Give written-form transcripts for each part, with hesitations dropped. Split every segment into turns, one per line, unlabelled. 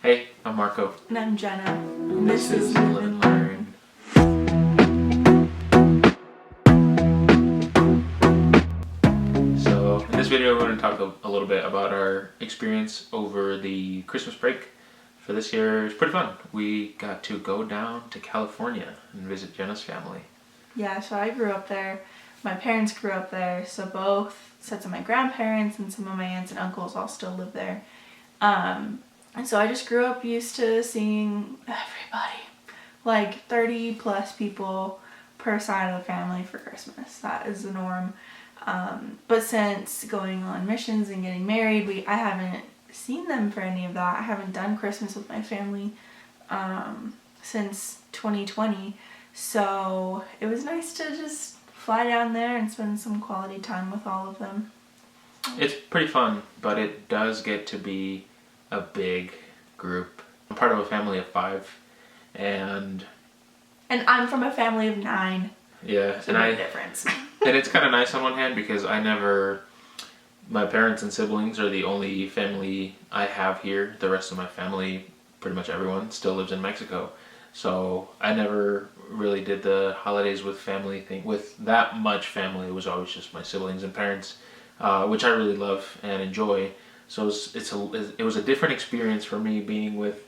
Hey, I'm Marco.
And I'm Jenna.
And this is Live and Learn. So, in this video we're going to talk a little bit about our experience over the Christmas break. For this year, it's pretty fun. We got to go down to California and visit Jenna's family.
Yeah, so I grew up there. My parents grew up there, so both sets of my grandparents and some of my aunts and uncles all still live there. And so I just grew up used to seeing everybody, like 30 plus people per side of the family for Christmas. That is the norm. But since going on missions and getting married, I haven't seen them for any of that. I haven't done Christmas with my family since 2020. So it was nice to just fly down there and spend some quality time with all of them.
It's pretty fun, but it does get to be a big group. I'm part of a family of 5, and
I'm from a family of 9.
yeah,
so no difference.
And it's kind of nice on one hand because my parents and siblings are the only family I have here. The rest of my family, pretty much everyone, still lives in Mexico. So I never really did the holidays with family thing with that much family. It was always just my siblings and parents, which I really love and enjoy. So it was a different experience for me being with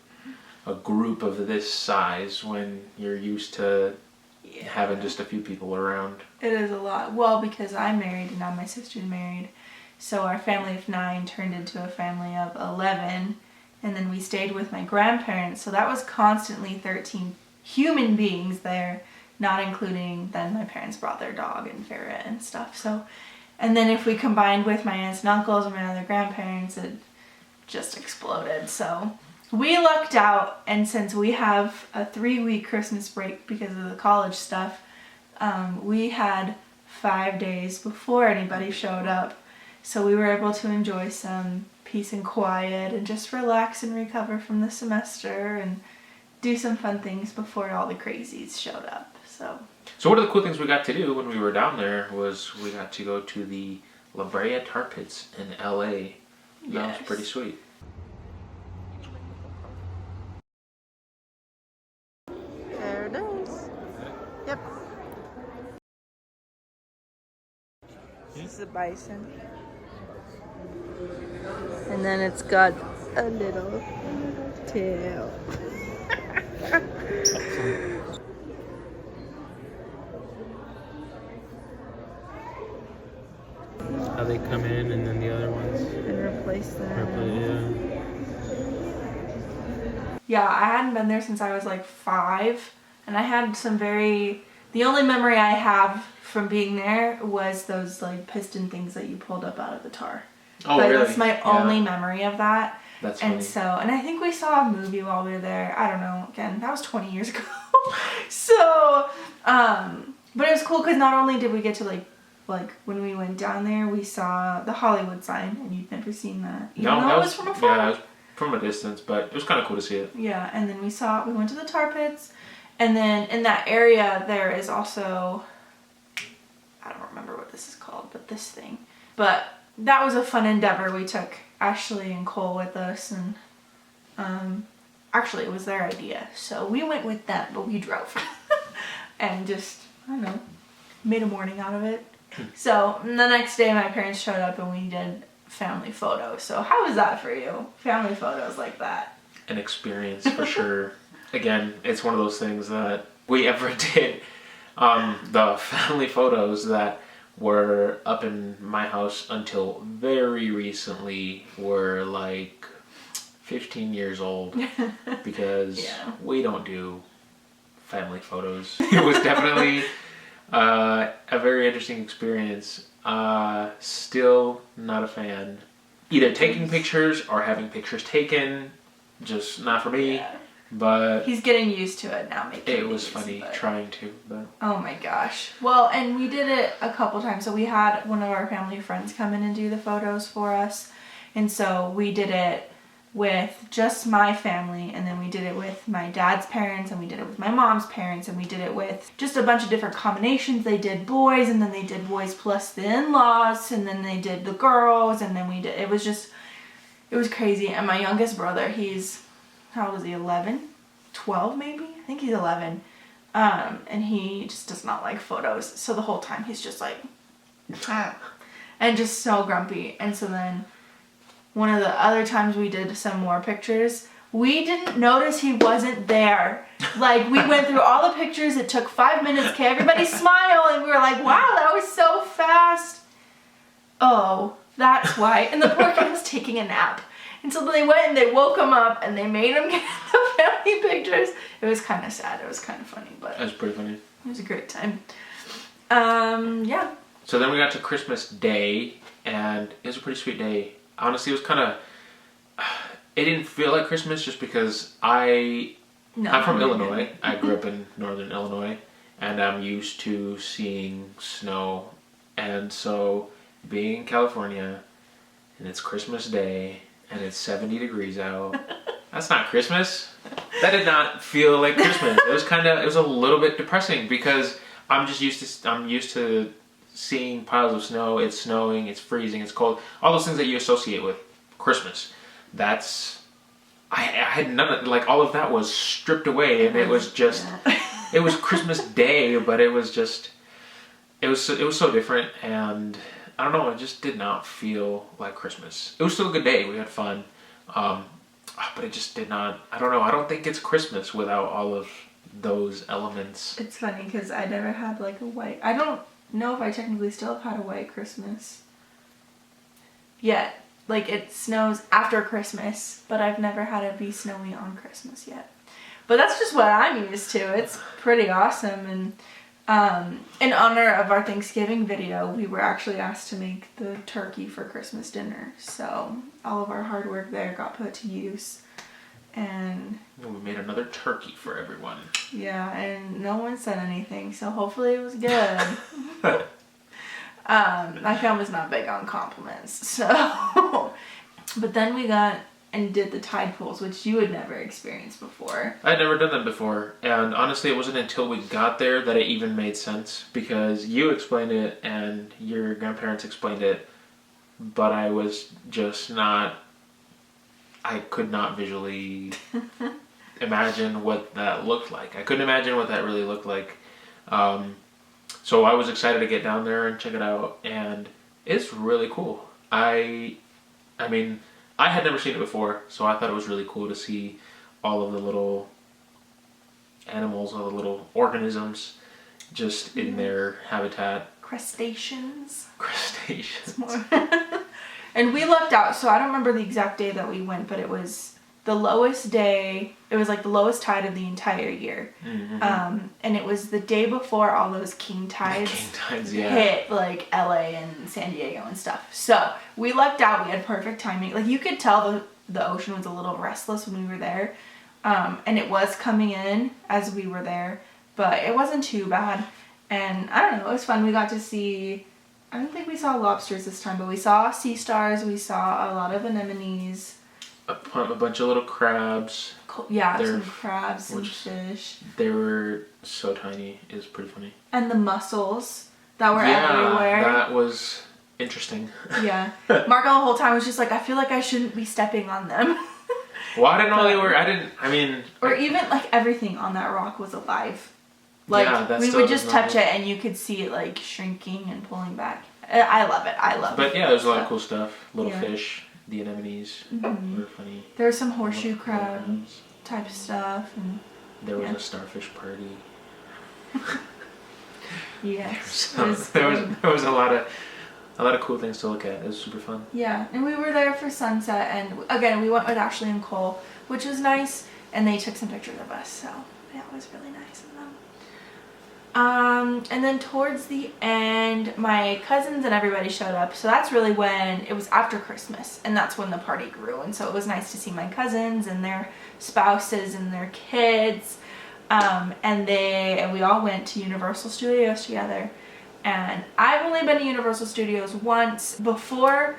a group of this size when you're used to having just a few people around.
It is a lot. Well, because I'm married and now my sister's married. So our family of 9 turned into a family of 11. And then we stayed with my grandparents. So that was constantly 13 human beings there, not including then my parents brought their dog and ferret and stuff. So, and then if we combined with my aunts and uncles and my other grandparents, it just exploded. So we lucked out, and since we have a 3-week Christmas break because of the college stuff, we had 5 days before anybody showed up. So we were able to enjoy some peace and quiet and just relax and recover from the semester and do some fun things before all the crazies showed up. So
one of the cool things we got to do when we were down there was we got to go to the La Brea Tar Pits in LA. That was pretty sweet.
There it is. Yep. This is a bison. And then it's got a little tail.
How they come in and then the other ones
And replace them.
yeah.
Yeah, I hadn't been there since I was like 5, and I had the only memory I have from being there was those like piston things that you pulled up out of the tar.
Oh,
but
really?
That's my only memory of that.
That's
and
funny.
And I think we saw a movie while we were there. I don't know, again, that was 20 years ago. So, but it was cool because not only did we get to like when we went down there, we saw the Hollywood sign, and you'd never seen that.
No,
that was from afar.
Yeah, it was from a distance, but it was kind of cool to see it.
Yeah, and then we went to the tar pits, and then in that area there is also, I don't remember what this is called, but this thing. But that was a fun endeavor. We took Ashley and Cole with us, and actually it was their idea, so we went with them, but we drove and just, I don't know, made a morning out of it. So the next day my parents showed up and we did family photos. So how was that for you? Family photos like that?
An experience for sure. Again, it's one of those things that we ever did. The family photos that were up in my house until very recently were like 15 years old because we don't do family photos. It was definitely a very interesting experience. Still not a fan. Either taking pictures or having pictures taken, just not for me.
Yeah.
But
he's getting used to it now.
It was funny trying to. But
oh my gosh. Well, and we did it a couple times. So we had one of our family friends come in and do the photos for us. And so we did it with just my family, and then we did it with my dad's parents, and we did it with my mom's parents, and we did it with just a bunch of different combinations. They did boys, and then they did boys plus the in-laws, and then they did the girls, and then it was crazy. And my youngest brother, he's how old is he, 11? 12 maybe? I think he's 11. And he just does not like photos. So the whole time he's just like, and just so grumpy. And so then one of the other times we did some more pictures, we didn't notice he wasn't there. Like, we went through all the pictures. It took 5 minutes. Okay, everybody smile. And we were like, wow, that was so fast. Oh, that's why. And the poor kid was taking a nap. And so they went and they woke him up and they made him get the family pictures. It was kind of sad. It was kind of funny, but
That was pretty funny.
It was a great time. Yeah.
So then we got to Christmas Day, and it was a pretty sweet day. Honestly, it was kind of... It didn't feel like Christmas just because I'm from Illinois. I grew up in northern Illinois, and I'm used to seeing snow. And so being in California, and it's Christmas Day, and it's 70 degrees out, that's not Christmas. That did not feel like Christmas. It was a little bit depressing because I'm used to seeing piles of snow. It's snowing, it's freezing, it's cold. All those things that you associate with Christmas. I had none of, like, all of that was stripped away, and it was just, it was Christmas Day, but it was so different, and I don't know, it just did not feel like Christmas. It was still a good day, we had fun, but it just did not, I don't know, I don't think it's Christmas without all of those elements.
It's funny because I never had like a white, I don't know if I technically still have had a white Christmas yet. Like, it snows after Christmas, but I've never had it be snowy on Christmas yet. But that's just what I'm used to. It's pretty awesome. And in honor of our Thanksgiving video, we were actually asked to make the turkey for Christmas dinner. So all of our hard work there got put to use. And
we made another turkey for everyone.
Yeah, and no one said anything, so hopefully it was good. My family's not big on compliments, so. But then we got and did the tide pools, which you had never experienced before.
I'd never done that before, and honestly it wasn't until we got there that it even made sense, because you explained it and your grandparents explained it, but I was just not, I could not visually imagine what that looked like. I couldn't imagine what that really looked like. So I was excited to get down there and check it out, and it's really cool. I mean, I had never seen it before, so I thought it was really cool to see all of the little animals, all the little organisms just in their habitat.
Crustaceans.
Crustaceans.
And we lucked out, so I don't remember the exact day that we went, but it was the lowest day. It was like the lowest tide of the entire year. Mm-hmm. And it was the day before all those king tides hit like LA and San Diego and stuff. So we lucked out. We had perfect timing. Like, you could tell the ocean was a little restless when we were there. And it was coming in as we were there, but it wasn't too bad. And I don't know, it was fun. We got to see, I don't think we saw lobsters this time, but we saw sea stars. We saw a lot of anemones.
A bunch of little crabs.
Yeah, some crabs, some fish.
They were so tiny. It was pretty funny.
And the mussels that were everywhere.
That was interesting.
Yeah. Marco the whole time was just like, I feel like I shouldn't be stepping on them.
Well, I didn't know they were.
Or even like everything on that rock was alive. Like, we would just touch it and you could see it like shrinking and pulling back. I love it.
But yeah, there's a lot of cool stuff. Little fish. The anemones were funny.
There was some horseshoe crab type stuff, and
there was a starfish party.
Yes,
there was a lot of cool things to look at. It was super fun.
Yeah, and we were there for sunset, and again we went with Ashley and Cole, which was nice, and they took some pictures of us, so yeah, it was really nice of them. And then towards the end, my cousins and everybody showed up. So that's really when, it was after Christmas, and that's when the party grew. And so it was nice to see my cousins and their spouses and their kids. And we all went to Universal Studios together. And I've only been to Universal Studios once. Before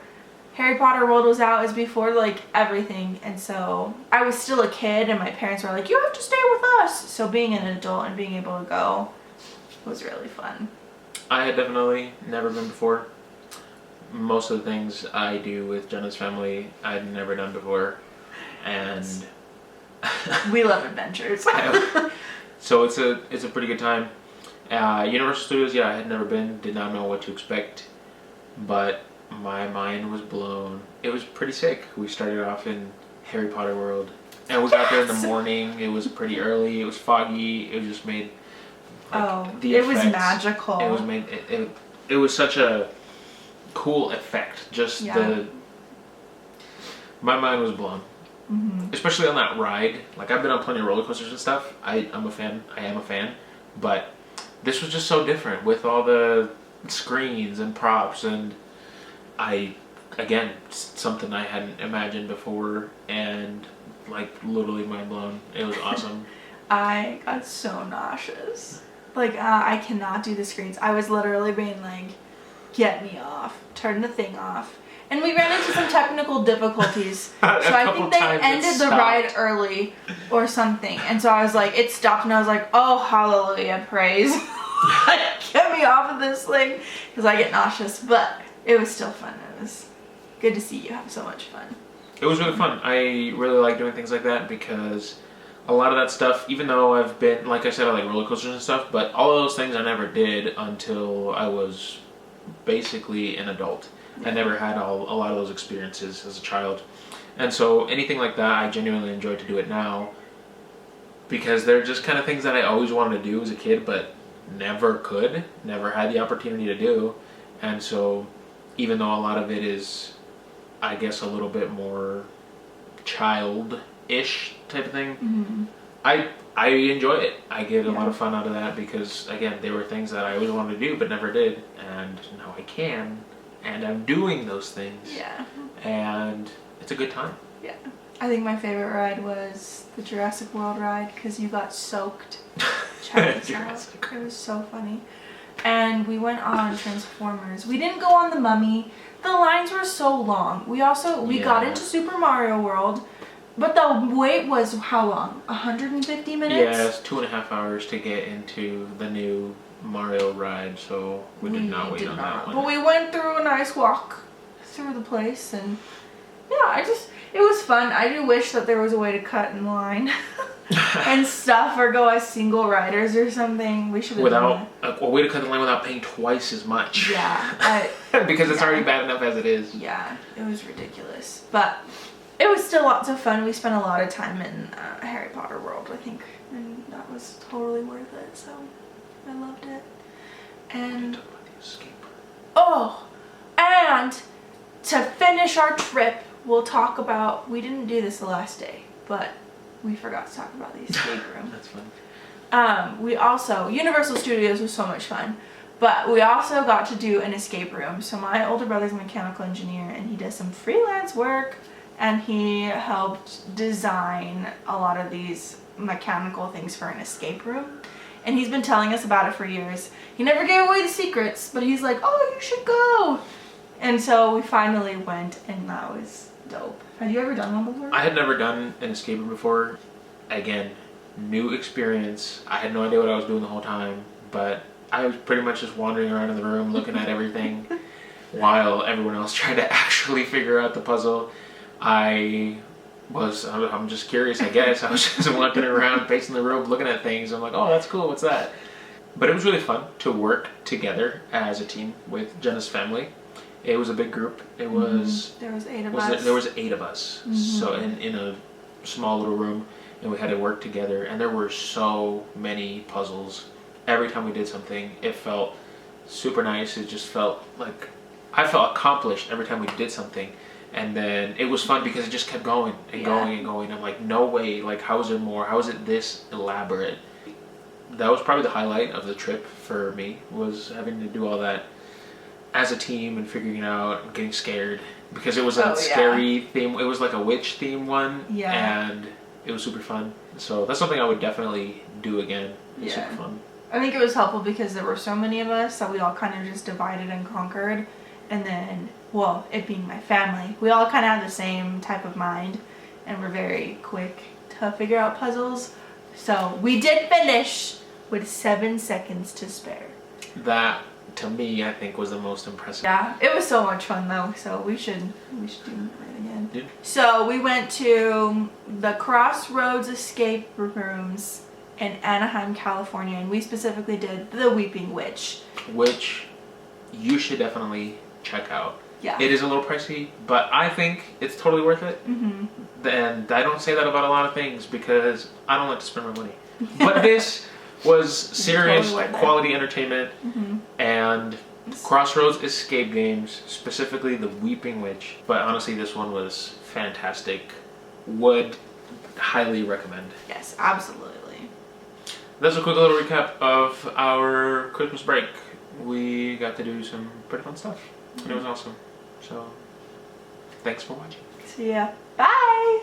Harry Potter World was out, is before like everything. And so I was still a kid, and my parents were like, you have to stay with us. So being an adult and being able to go was really fun.
I had definitely never been before. Most of the things I do with Jenna's family I'd never done before, and
We love adventures.
So it's a pretty good time. Universal Studios, yeah, I had never been, did not know what to expect, but my mind was blown. It was pretty sick. We started off in Harry Potter World, and we got there in the morning. It was pretty early. It was foggy. It just made the
it
effects,
was magical.
It was made. It was such a cool effect. Just my mind was blown.
Mm-hmm.
Especially on that ride. Like, I've been on plenty of roller coasters and stuff. I am a fan. But this was just so different with all the screens and props, and something I hadn't imagined before, and like literally mind blown. It was awesome.
I got so nauseous. Like, I cannot do the screens. I was literally being like, get me off. Turn the thing off. And we ran into some technical difficulties. So I think they ended the ride early or something. And so I was like, it stopped, and I was like, oh, hallelujah, praise. Get me off of this thing, because I get nauseous. But it was still fun. It was good to see you have so much fun.
It was really fun. I really like doing things like that, because a lot of that stuff, even though I've been, like I said, I like roller coasters and stuff, but all of those things I never did until I was basically an adult. I never had a lot of those experiences as a child. And so anything like that, I genuinely enjoy to do it now, because they're just kind of things that I always wanted to do as a kid, but never had the opportunity to do. And so even though a lot of it is, I guess, a little bit more child-ish type of thing,
mm-hmm.
I enjoy it. I get a lot of fun out of that, because, again, they were things that I always wanted to do but never did, and now I can. And I'm doing those things.
Yeah.
And it's a good time.
Yeah. I think my favorite ride was the Jurassic World ride, because you got soaked. Jurassic. It was so funny. And we went on Transformers. We didn't go on the Mummy. The lines were so long. We got into Super Mario World, but the wait was how long? 150 minutes?
Yeah, it's 2.5 hours to get into the new Mario ride, so we did not wait on that one.
But we went through a nice walk through the place, and yeah, it was fun. I do wish that there was a way to cut in line and stuff, or go as single riders or something. We should have done that.
A way to cut the line without paying twice as much.
Yeah.
Because it's already bad enough as it is.
Yeah, it was ridiculous. But it was still lots of fun. We spent a lot of time in Harry Potter World, I think, and that was totally worth it, so I loved it. And and to finish our trip, we'll talk about, we didn't do this the last day, but we forgot to talk about the escape room.
That's fun.
We also, Universal Studios was so much fun, but we also got to do an escape room. So my older brother's a mechanical engineer, and he does some freelance work, and he helped design a lot of these mechanical things for an escape room. And he's been telling us about it for years. He never gave away the secrets, but he's like, oh, you should go. And so we finally went, and that was dope. Have you ever done one before?
I had never done an escape room before. Again, new experience. I had no idea what I was doing the whole time, but I was pretty much just wandering around in the room looking at everything while everyone else tried to actually figure out the puzzle. I'm just curious, I guess. I was just walking around, pacing the room, looking at things. I'm like, oh, that's cool, what's that? But it was really fun to work together as a team with Jenna's family. It was a big group. It was...
There was 8 of us.
There was 8 of us. So in a small little room, and we had to work together. And there were so many puzzles. Every time we did something, it felt super nice. It just felt like... I felt accomplished every time we did something. And then it was fun because it just kept going and going and going. I'm like, no way, like, how is there more? How is it this elaborate? That was probably the highlight of the trip for me, was having to do all that as a team and figuring it out and getting scared. Because it was a scary theme. It was like a witch theme one. Yeah. And it was super fun. So that's something I would definitely do again. It was super fun.
I think it was helpful because there were so many of us that we all kind of just divided and conquered. And then, well, it being my family, we all kind of had the same type of mind, and we're very quick to figure out puzzles. So we did finish with 7 seconds to spare.
That, to me, I think was the most impressive.
Yeah, it was so much fun though. So we should do it again.
Yeah.
So we went to the Crossroads Escape Rooms in Anaheim, California, and we specifically did the Weeping Witch.
Which you should definitely check out.
Yeah.
It is a little pricey, but I think it's totally worth it.
Mm-hmm.
And I don't say that about a lot of things because I don't like to spend my money. But this was serious
Totally worth it.
quality entertainment,
Mm-hmm.
and Crossroads escape games, specifically the Weeping Witch. But honestly, this one was fantastic. Would highly recommend.
Yes, absolutely.
That's a quick little recap of our Christmas break. We got to do some pretty fun stuff, and it was awesome. So, thanks for watching.
See ya. Bye!